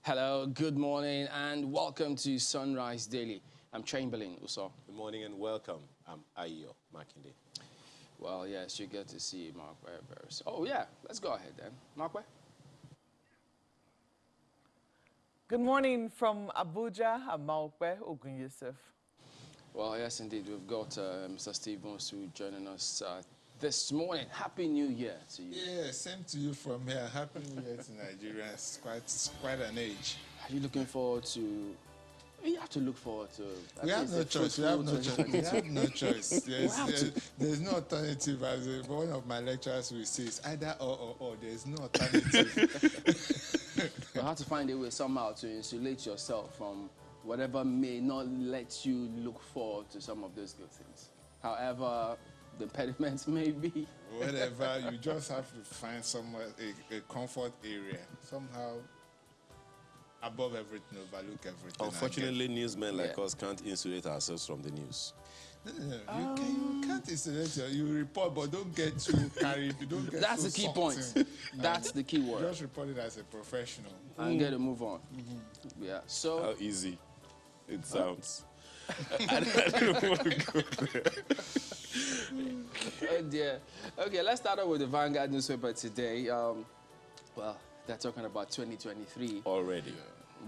Hello, good morning, and welcome to Sunrise Daily. I'm Chamberlain Uso. Good morning and welcome. I'm Ayo Makinde. Well, yes, you get to see Mark very soon. Oh, yeah, let's go ahead then. Mark. Good morning from Abuja. I'm Maokwe Ogun Yusuf. Well, yes, indeed. We've got Mr. Steve Nwosu joining us this morning. Happy New Year to you. Yeah, same to you from here. Happy New Year to Nigeria. It's quite an age. Are you looking forward to... You have to look forward to... We have no choice. We have no choice. There's no alternative. As one of my lecturers will say, it's either or. There's no alternative. You have to find a way somehow to insulate yourself from whatever may not let you look forward to some of those good things. However, the impediments may be. Whatever, you just have to find somewhere, a comfort area. Somehow, above everything, overlook everything. Unfortunately, newsmen like us can't insulate ourselves from the news. No. You can't insulate you report, but don't get too carried. Don't get That's the key point. That's the key word. Just report it as a professional. And get to move on. Yeah, so... How easy it sounds. I don't want to go there. Oh dear. Okay, let's start off with the Vanguard newspaper today. Well, they're talking about 2023. Already.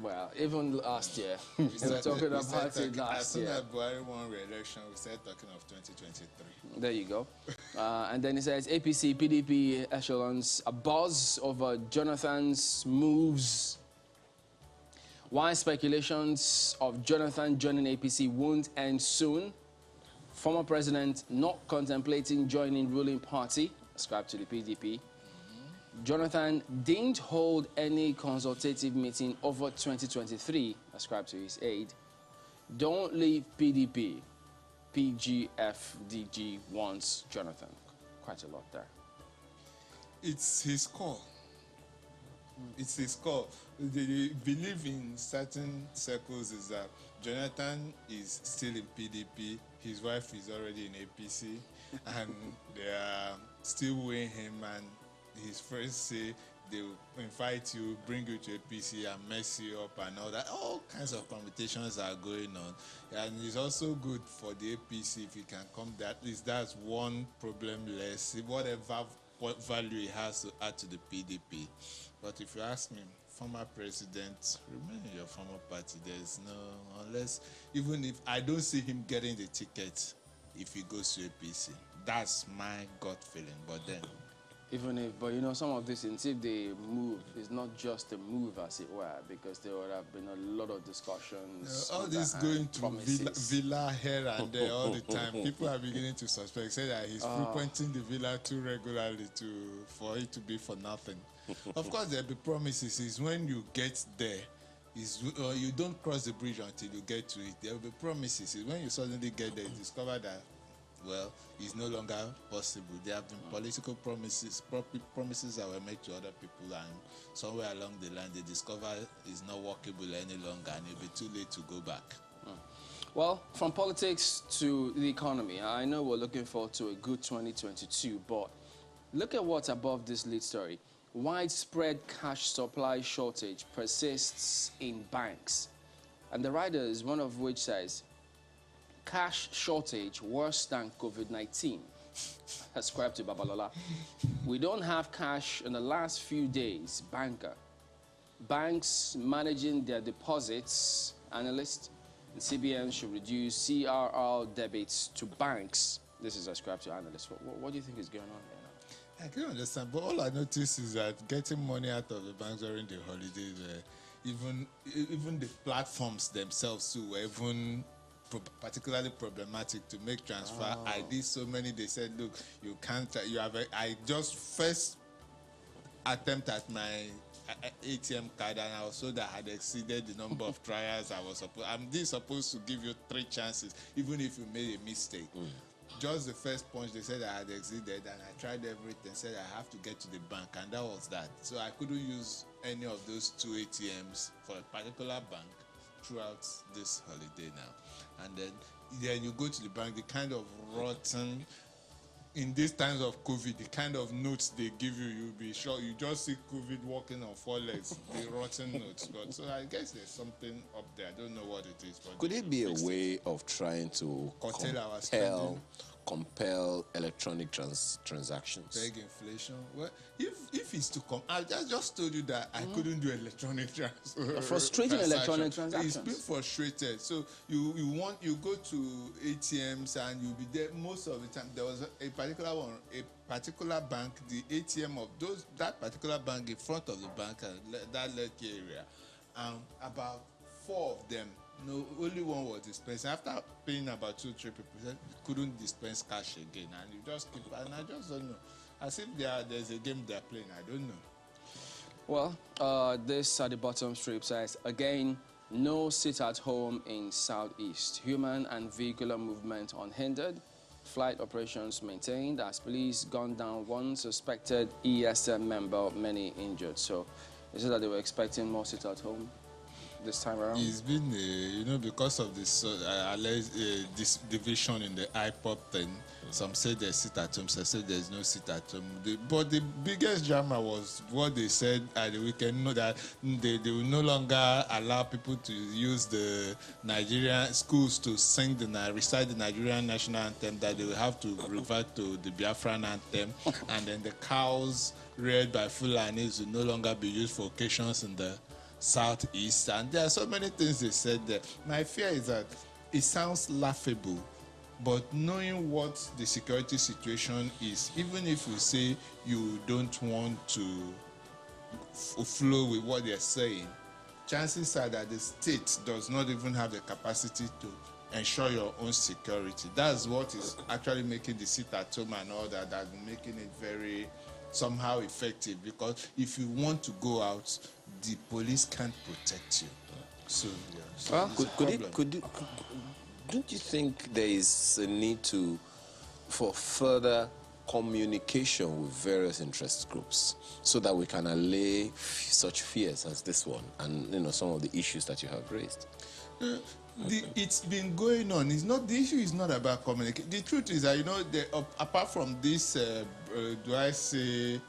Well, even last year. We were talking about it last year. As soon as Buhari won re-election, we started talking of 2023. There you go. And then it says APC, PDP echelons, a buzz over Jonathan's moves. Why speculations of Jonathan joining APC won't end soon. Former president not contemplating joining ruling party, ascribed to the PDP. Jonathan didn't hold any consultative meeting over 2023, ascribed to his aide. Don't leave PDP. PGFDG wants Jonathan. Quite a lot there. It's his call. It's his call. The belief in certain circles is that Jonathan is still in PDP, his wife is already in APC, and they are still weighing him, and his friends say they will invite you, bring you to APC and mess you up and all that. All kinds of permutations are going on. And it's also good for the APC if he can come there. At least that's one problem less. Whatever value he has to add to the PDP. But if you ask me, former president, remain in your former party. There's no, unless, even if I don't see him getting the ticket if he goes to APC. That's my gut feeling. But then, even if, but you know, some of these things, if they move, it's not just a move, as it were, because there would have been a lot of discussions. All this going to villa here and there all the time. People are beginning to suspect, say that he's frequenting the villa too regularly for it to be for nothing. Of course, there'll be promises. Is when you get there, you don't cross the bridge until you get to it. There will be promises. Is when you suddenly get there, you discover that, well, it's no longer possible. There have been political promises that were made to other people, and somewhere along the line they discover it's not workable any longer, and it'll be too late to go back. Well, from politics to the economy, I know we're looking forward to a good 2022, but look at what's above this lead story. Widespread cash supply shortage persists in banks. And the writer is one of which says, cash shortage worse than COVID-19, ascribed to Babalola. We don't have cash in the last few days, banker. Banks managing their deposits, analyst, and CBN should reduce CRR debits to banks. This is ascribed to analysts. What do you think is going on there? I can understand, but all I notice is that getting money out of the banks during the holidays, even the platforms themselves too were even particularly problematic to make transfer. I did so many. They said, look, you can't. I just first attempt at my ATM card, and I was told that I had exceeded the number of trials I was supposed. I'm supposed to give you 3 chances, even if you made a mistake. Just the first punch, they said I had exceeded, and I tried everything, said I have to get to the bank, and that was that. So I couldn't use any of those 2 ATMs for a particular bank throughout this holiday now. And then you go to the bank, the kind of rotten in these times of COVID, the kind of notes they give you, you'll be sure you just see COVID walking on four legs, the rotten notes. But so I guess there's something up there. I don't know what it is. But Could it be a way of trying to curtail our spending? compel electronic transactions? Beg inflation. Well, if it's to come, I just told you that I couldn't do electronic transactions. Frustrating electronic transactions. It's been frustrated. So you go to ATMs and you'll be there most of the time. There was a particular one, a particular bank, the ATM of that particular bank in front of the bank, that Lekki area, about 4 of them. No, only one was dispensing. After paying about 2-3 people, couldn't dispense cash again, and you just keep. And I just don't know. As if there's a game they're playing. I don't know. Well, this at the bottom strip says again, no sit at home in Southeast. Human and vehicular movement unhindered. Flight operations maintained as police gunned down one suspected ESM member, many injured. So, is it that they were expecting more sit at home this time around? It's been, because of this this division in the IPOP thing. Some say they sit at home, some say there's no sit at home. But the biggest drama was what they said at the weekend, that they will no longer allow people to use the Nigerian schools to recite the Nigerian national anthem, that they will have to revert to the Biafran anthem, and then the cows reared by Fulanis will no longer be used for occasions in the Southeast, and there are so many things they said there. My fear is that it sounds laughable, but knowing what the security situation is, even if you say you don't want to flow with what they're saying, chances are that the state does not even have the capacity to ensure your own security. That's what is actually making the sit at home and all that, that's making it very somehow effective, because if you want to go out, the police can't protect you. So, yeah. So don't you think there is a need for further communication with various interest groups so that we can allay such fears as this one and some of the issues that you have raised? It's been going on. The issue is not about communication. The truth is that apart from this, do I say,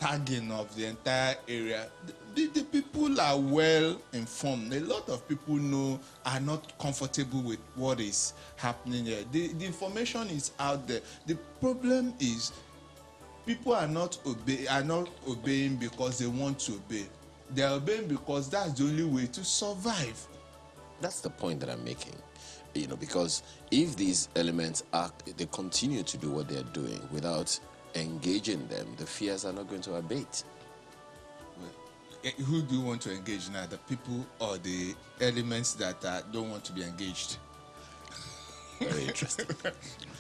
tagging of the entire area, the people are well informed. A lot of people are not comfortable with what is happening here. The information is out there. The problem is people are not obeying because they want to obey. They are obeying because that's the only way to survive. That's the point that I'm making. Because if these elements they continue to do what they're doing without engaging them, the fears are not going to abate. Who do you want to engage now? The people or the elements that don't want to be engaged? Very interesting.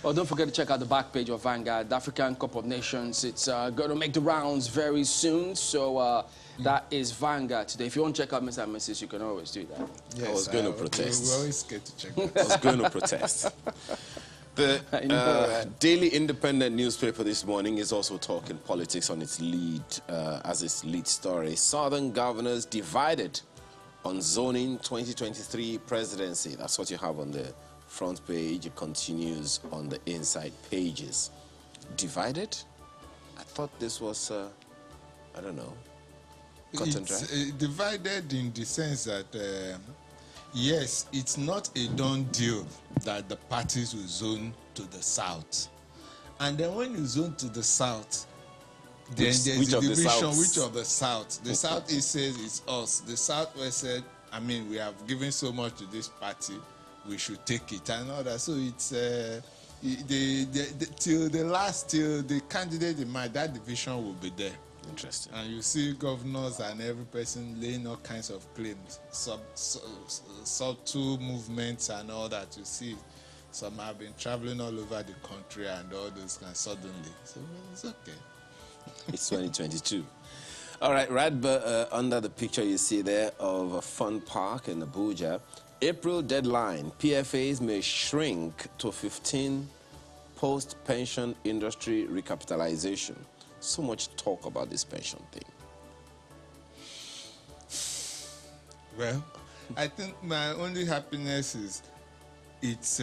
Well, don't forget to check out the back page of Vanguard, the African Cup of Nations. It's going to make the rounds very soon. So that is Vanguard today. If you want to check out Mr. and Mrs., you can always do that. Yes, I was going to protest. We're always scared to check that. I was going to protest. The Daily Independent newspaper this morning is also talking politics on its lead story. Southern governors divided on zoning 2023 presidency. That's what you have on the front page. It continues on the inside pages. Divided? I thought this was, I don't know, cut and dry. It's divided in the sense that yes, it's not a done deal that the parties will zone to the south. And then when you zone to the south, then there's a division, which of the south? The southeast says it's us. The southwest said, we have given so much to this party, we should take it and all that. So it's till the candidate in mind, that division will be there. Interesting. And you see governors and every person laying all kinds of claims, subtle movements and all that. You see, some have been traveling all over the country and all those kinds suddenly. So it's okay. It's 2022. All right, under the picture you see there of a fun park in Abuja, April deadline, PFAs may shrink to 15 post-pension industry recapitalization. So much talk about this pension thing. Well, I think my only happiness is it's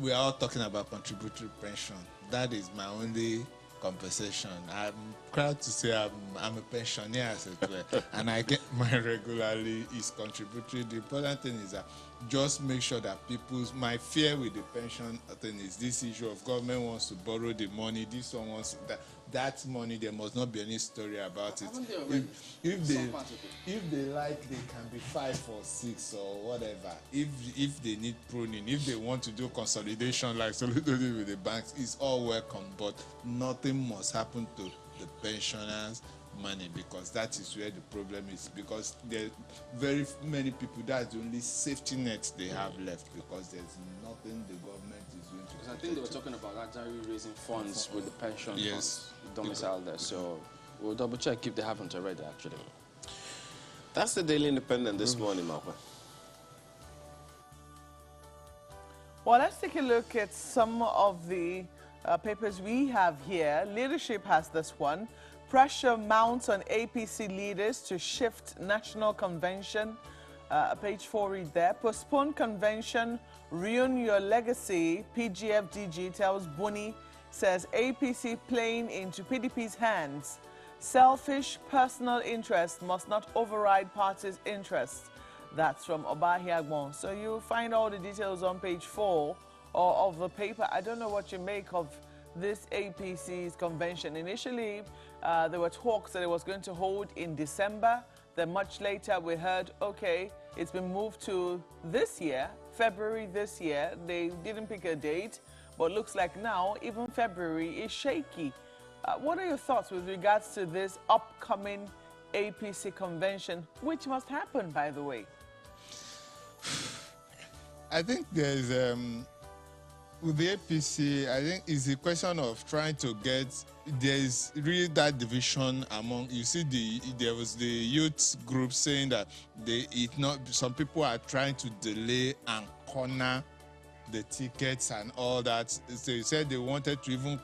we are all talking about contributory pension. That is my only compensation. I'm proud to say I'm a pensioner, as it were, and I get mine regularly. Is contributory. The important thing is that just make sure that my fear with the pension thing is this issue of government wants to borrow the money, this one wants that money, there must not be any story about it. If they like, they can be 5 or 6 or whatever. If they need pruning, if they want to do consolidation like solidarity with the banks, it's all welcome, but nothing must happen to the pensioners' money, because that is where the problem is, because there are very many people, that's the only safety net they have left, because there's nothing the government is doing to Because I think they were talking about actually raising funds with the pension funds domiciled there, so we'll double check if they haven't already actually. That's the Daily Independent this morning, Malcolm. Well, let's take a look at some of the papers we have here. Leadership has this one. Pressure mounts on APC leaders to shift national convention. Page 4, read there. Postpone convention, ruin your legacy. PGFDG tells Buni, says APC playing into PDP's hands. Selfish personal interest must not override party's interests. That's from Obahiagbon. So you'll find all the details on page 4 of the paper. I don't know what you make of this APC's convention. Initially, there were talks that it was going to hold in December. Then much later, we heard, okay, it's been moved to this year, February this year. They didn't pick a date, but looks like now even February is shaky. What are your thoughts with regards to this upcoming APC convention, which must happen, by the way? I think there's, with the APC, I think it's a question of trying to get, there's really that division among, you see, there was the youth group saying that some people are trying to delay and corner the tickets and all that. They said they wanted to even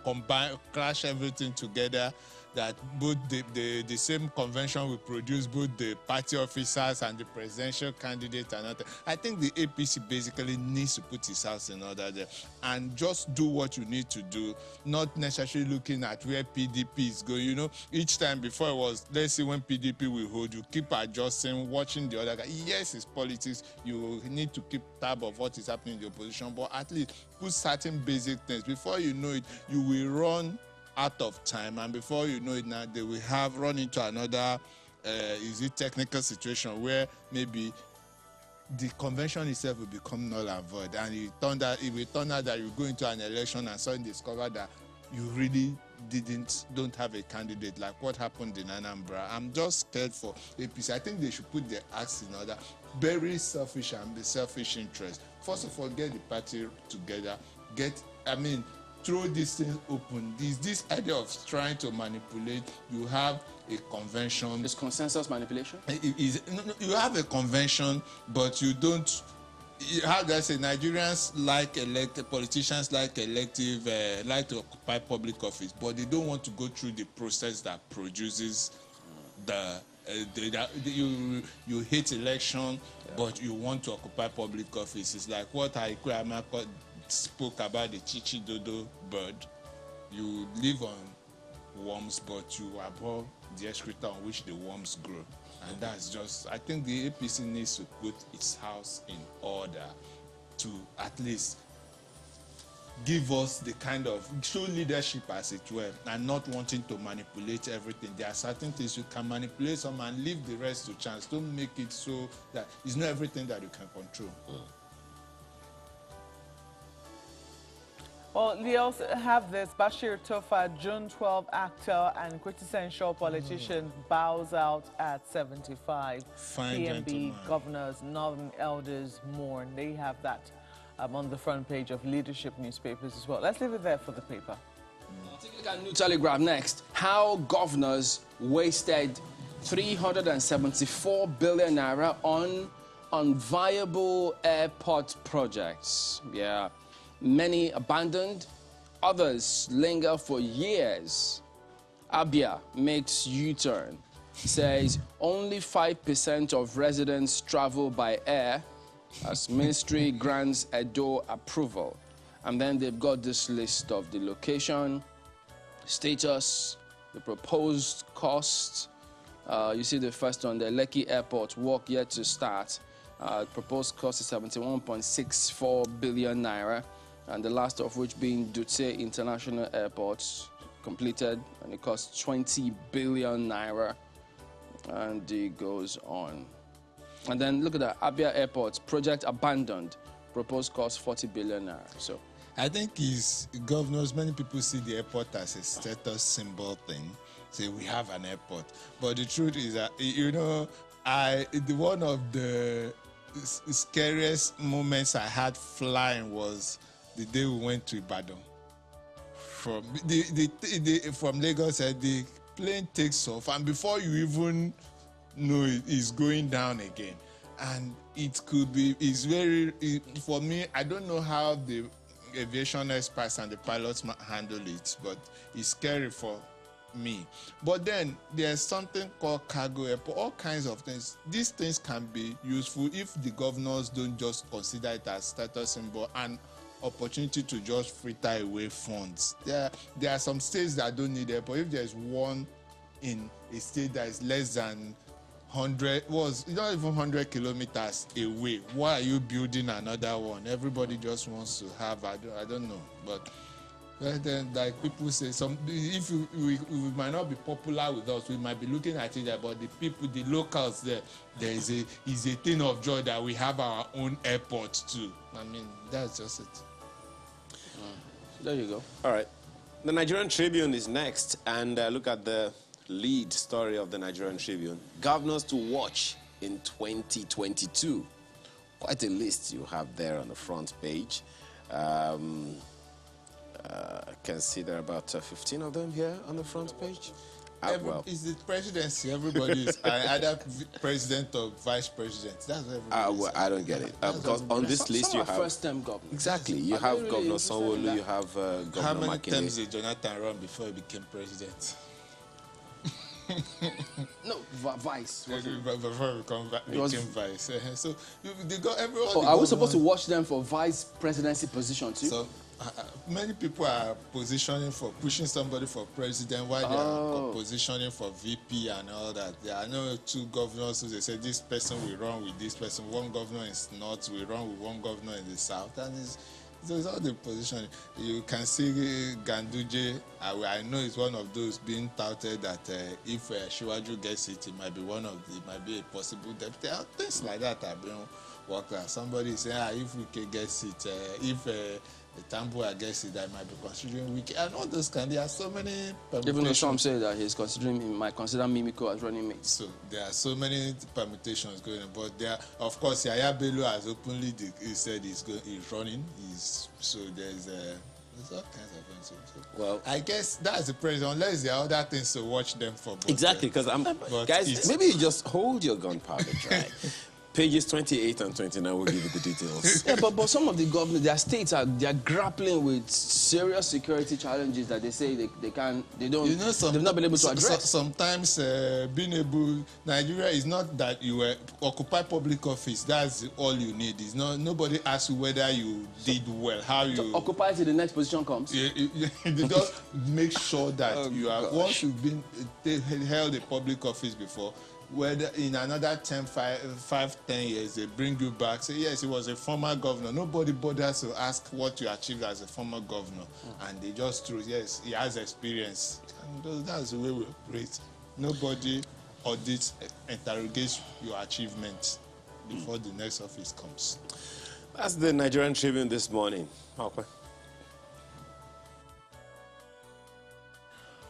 crash everything together, that both the same convention will produce both the party officers and the presidential candidate and all that. I think the APC basically needs to put its house in order there and just do what you need to do, not necessarily looking at where PDP is going. You know, each time before it was, let's see when PDP will hold, you keep adjusting, watching the other guy. Yes, it's politics. You need to keep tab of what is happening in the opposition, but at least put certain basic things. Before you know it, you will run out of time, and before you know it now, they will have run into another technical situation where maybe the convention itself will become null and void, and it will turn out that you go into an election and suddenly discover that you really don't have a candidate, like what happened in Anambra. I'm just scared for APC. I think they should put their acts in order. Very selfish and the selfish interest. First of all, get the party together. Throw these things open. This idea of trying to manipulate, you have a convention. Is consensus manipulation? You have a convention, but you don't. How do I say? Nigerians like elected politicians, like to occupy public office, but they don't want to go through the process that produces you hate election, but you want to occupy public office. It's like what Amaka spoke about, the chichi dodo bird. You live on worms, but you abhor the excreta on which the worms grow. And that's just, I think the APC needs to put its house in order to at least give us the kind of true leadership, as it were, and not wanting to manipulate everything. There are certain things you can manipulate some and leave the rest to chance. Don't make it so that it's not everything that you can control. Well, we also have this. Bashir Tofa, June 12 actor and quintessential politician, bows out at 75. Fine PNB gentleman. governors, northern elders mourn. They have that on the front page of leadership newspapers as well. Let's leave it there for the paper. Take a look at New Telegraph next. How governors wasted 374 billion naira on unviable airport projects. Yeah. Many abandoned, others linger for years. Abia makes U-turn, says only 5% of residents travel by air as ministry grants Edo approval. And then they've got this list of the location, status, the proposed cost. You see the first one, the Lekki Airport, work yet to start. Proposed cost is 71.64 billion naira, and the last of which being Dutse International Airport, completed, and it costs 20 billion naira, and it goes on. And then look at that, Abia Airport, project abandoned, proposed cost 40 billion naira. So I think governors, many people see the airport as a status symbol thing. Say we have an airport. But the truth is that, one of the scariest moments I had flying was the day we went to Ibadan. From Lagos, the plane takes off, and before you even know it's going down again. And for me, I don't know how the aviation experts and the pilots handle it, but it's scary for me. But then there's something called cargo airport, all kinds of things. These things can be useful if the governors don't just consider it as status symbol and opportunity to just fritter away funds. There are some states that don't need airport. If there's one in a state that is less than 100, not even 100 kilometers away, why are you building another one? Everybody just wants to have, I don't know. But then, like people say, if we might not be popular with us, we might be looking at it, but the people, the locals there is a thing of joy that we have our own airport too. I mean, that's just it. There you go. All right. The Nigerian Tribune is next, and look at the lead story of the Nigerian Tribune. Governors to watch in 2022. Quite a list you have there on the front page. I can see there are about 15 of them here on the front page. It's the presidency. Everybody is either president or vice president. That's what everybody is. I don't get it. Because on this list you have first-term governors. Exactly. You have Governor Sanwo-Olu, you have Governor How many Makinde. times did Jonathan run before he became president? No, vice. Before he became vice. So they got everyone. Oh, are we supposed to watch them for vice presidency position too? So many people are pushing somebody for president while they are positioning for VP and all that. There are no two governors who they say this person will run with this person. One governor is north, we run with one governor in the south, and it's all the position. You can see Ganduje. I know it's one of those being touted that if Shiwaju gets it, it might be a possible deputy. Things like that are being worked out. Somebody is saying if we can get it, if Tambua gets it, I might be considering Wiki. And all those there are so many permutations. Even though some say that he might consider Mimiko as running mate. So there are so many permutations going on. But of course, Yaya Bello has openly said he's running. So there's all kinds of things. So, well, I guess that's the president, unless there are other things to watch them for. Exactly, because guys, maybe you just hold your gunpowder dry. Pages 28 and 29 will give you the details. Yeah, but some of the governors, their states are grappling with serious security challenges that they say they've not been able to address. Sometimes Nigeria is not that you occupy public office. That's all you need. It's not, nobody asks you whether you did well, how you occupy till the next position comes. They just make sure that you are once you've been held a public office before. Whether in another 10 years, they bring you back, say, yes, he was a former governor. Nobody bothers to ask what you achieved as a former governor. And they just throw, yes, he has experience. And that's the way we operate. Nobody audits, interrogates your achievements before the next office comes. That's the Nigerian Tribune this morning. Okay.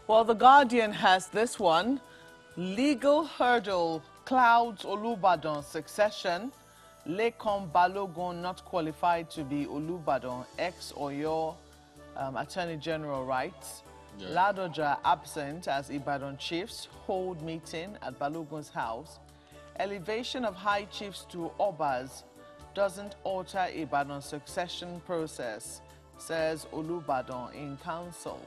Well, The Guardian has this one. Legal hurdle clouds Olubadan succession. Lekan Balogun not qualified to be Olubadan. Ex-Oyo Attorney General writes. Yeah. Ladoja absent as Ibadan chiefs hold meeting at Balogun's house. Elevation of high chiefs to Obas doesn't alter Ibadan succession process, says Olubadan in council.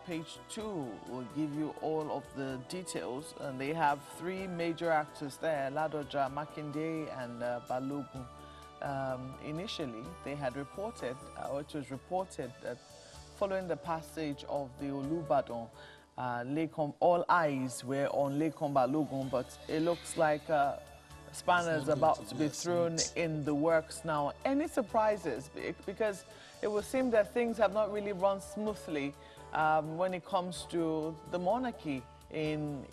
Page 2 will give you all of the details, and they have three major actors there, Ladoja, Makinde, and Balogun. initially they had reported, or it was reported that following the passage of the Olubadan, all eyes were on Lekan Balogun, but it looks like spanners about to be thrown in the works now. Any surprises? Because it would seem that things have not really run smoothly when it comes to the monarchy in,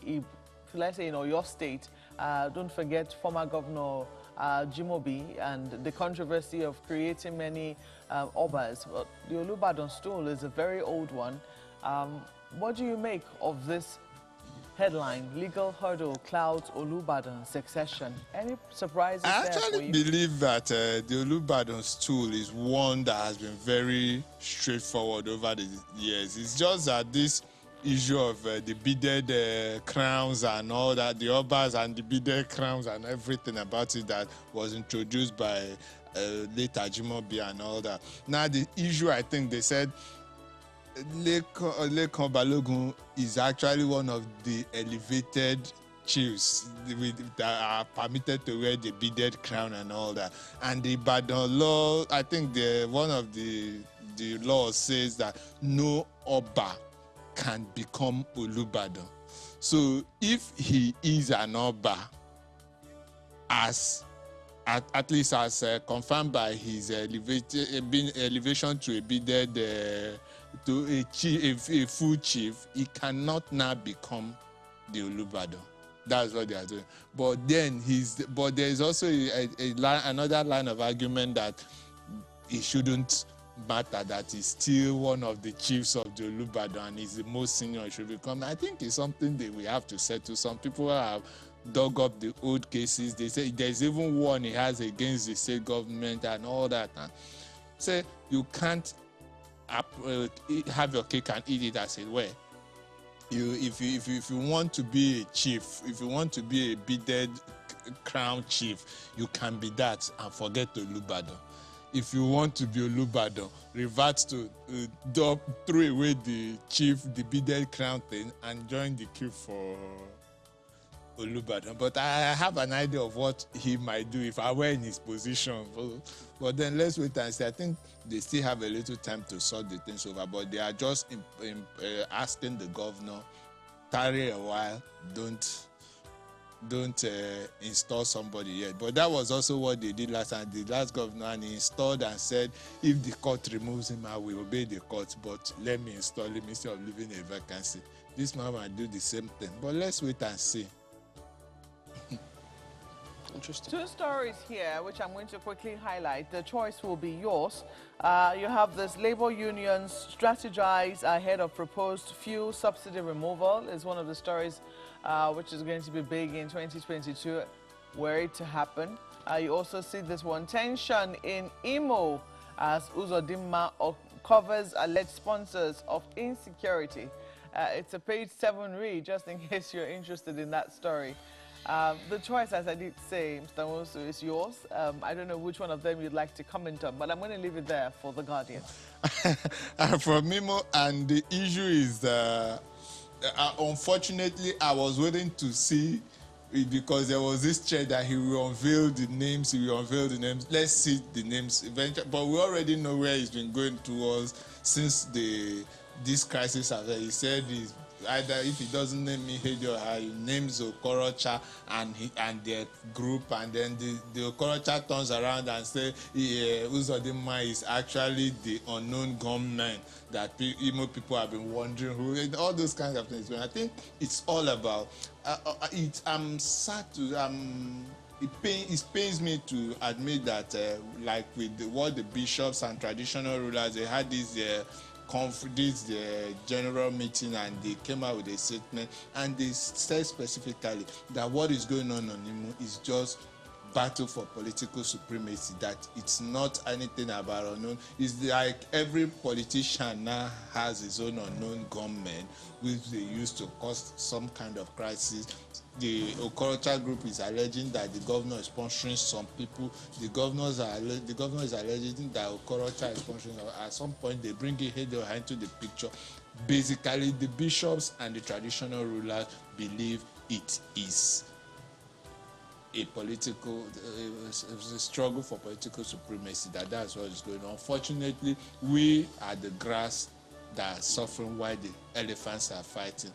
let's say, your state. Don't forget former Governor Jimobi and the controversy of creating many obas. But the Olubadan stool is a very old one. What do you make of this headline, legal hurdle clouds Olubadan succession? Any surprises I there for actually you? believe that the Olubadan stool is one that has been very straightforward over the years. It's just that this issue of the beaded crowns and all that, the obas and the beaded crowns and everything about it that was introduced by late Ajimobi and all that. Now the issue, I think they said, Lekan Balogun is actually one of the elevated chiefs that are permitted to wear the beaded crown and all that. And the Ibadan law, I think one of the laws says that no Oba can become Olubadan. So if he is an Oba, at least as confirmed by his elevation to a beaded to a chief, a full chief, he cannot now become the Olubadan. That's what they are doing. But then but there is also another line of argument that it shouldn't matter, that he's still one of the chiefs of the Olubadan and he's the most senior he should become. I think it's something that we have to settle. Some people have dug up the old cases. They say there's even one he has against the state government and all that. And say you can't have your cake and eat it as it were. If you want to be a chief, if you want to be a beaded crown chief, you can be that and forget Olubadan. If you want to be Olubadan, revert to throw away the chief, the beaded crown thing, and join the queue for Olubadan. But I have an idea of what he might do if I were in his position. But then let's wait and see. I think they still have a little time to sort the things over. But they are just asking the governor, tarry a while, don't install somebody yet. But that was also what they did last time. The last governor, and he installed and said, if the court removes him, I will obey the court, but let me install him instead of leaving a vacancy. This man might do the same thing. But let's wait and see. Interesting. Two stories here, which I'm going to quickly highlight. The choice will be yours. You have this labor unions strategize ahead of proposed fuel subsidy removal is one of the stories which is going to be big in 2022, were it to happen. You also see this one, tension in Imo as Uzodinma covers alleged sponsors of Insecurity. It's a page 7 read, just in case you're interested in that story. The choice, as I did say, Mr. Nwosu, is yours. I don't know which one of them you'd like to comment on, but I'm going to leave it there for The Guardian. From Mimo, and the issue is, unfortunately, I was waiting to see, because there was this thread that he will unveil the names, Let's see the names eventually. But we already know where he's been going towards since this crisis. He said he's either, if he doesn't name me Hedio, he names Okorocha and their group, and then the Okorocha turns around and says Uzodinma is actually the unknown gunman that Imo people have been wondering who, all those kinds of things. But I think it's all about I'm sad to it pains me to admit that like with what the bishops and traditional rulers, they had this general meeting, and they came out with a statement, and they said specifically that what is going on Imo is just battle for political supremacy, that it's not anything about unknown. It's like every politician now has his own unknown gunmen, which they use to cause some kind of crisis. The Okorocha group is alleging that the governor is sponsoring some people. The governor is alleging that Okorocha is sponsoring. At some point, they bring Hedio into the picture. Basically, the bishops and the traditional rulers believe it is a political, a struggle for political supremacy, that's what is going on. Unfortunately, we are the grass that are suffering while the elephants are fighting.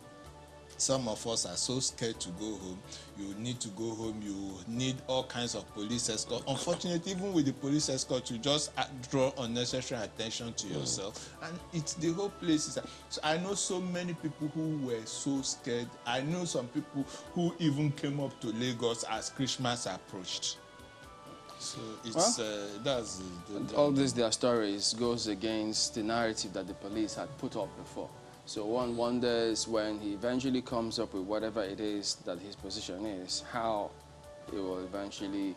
Some of us are so scared to go home. You need to go home. You need all kinds of police escort. Unfortunately, even with the police escort, you just draw unnecessary attention to yourself. And it's the whole place. So I know so many people who were so scared. I know some people who even came up to Lagos as Christmas approached. So it's that's all these their stories goes against the narrative that the police had put up before. So one wonders when he eventually comes up with whatever it is that his position is, how it will eventually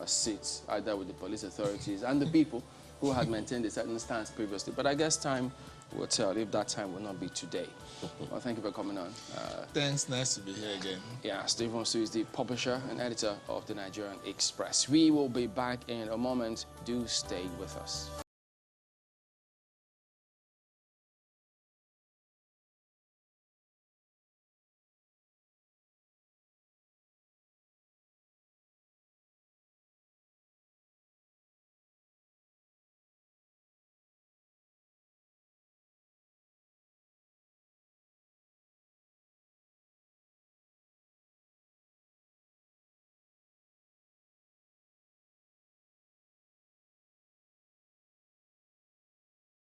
sit either with the police authorities and the people who had maintained a certain stance previously. But I guess time will tell if that time will not be today. Well, thank you for coming on. Thanks, nice to be here again. Yeah, Steve Nwosu is the publisher and editor of the Nigerian Express. We will be back in a moment. Do stay with us.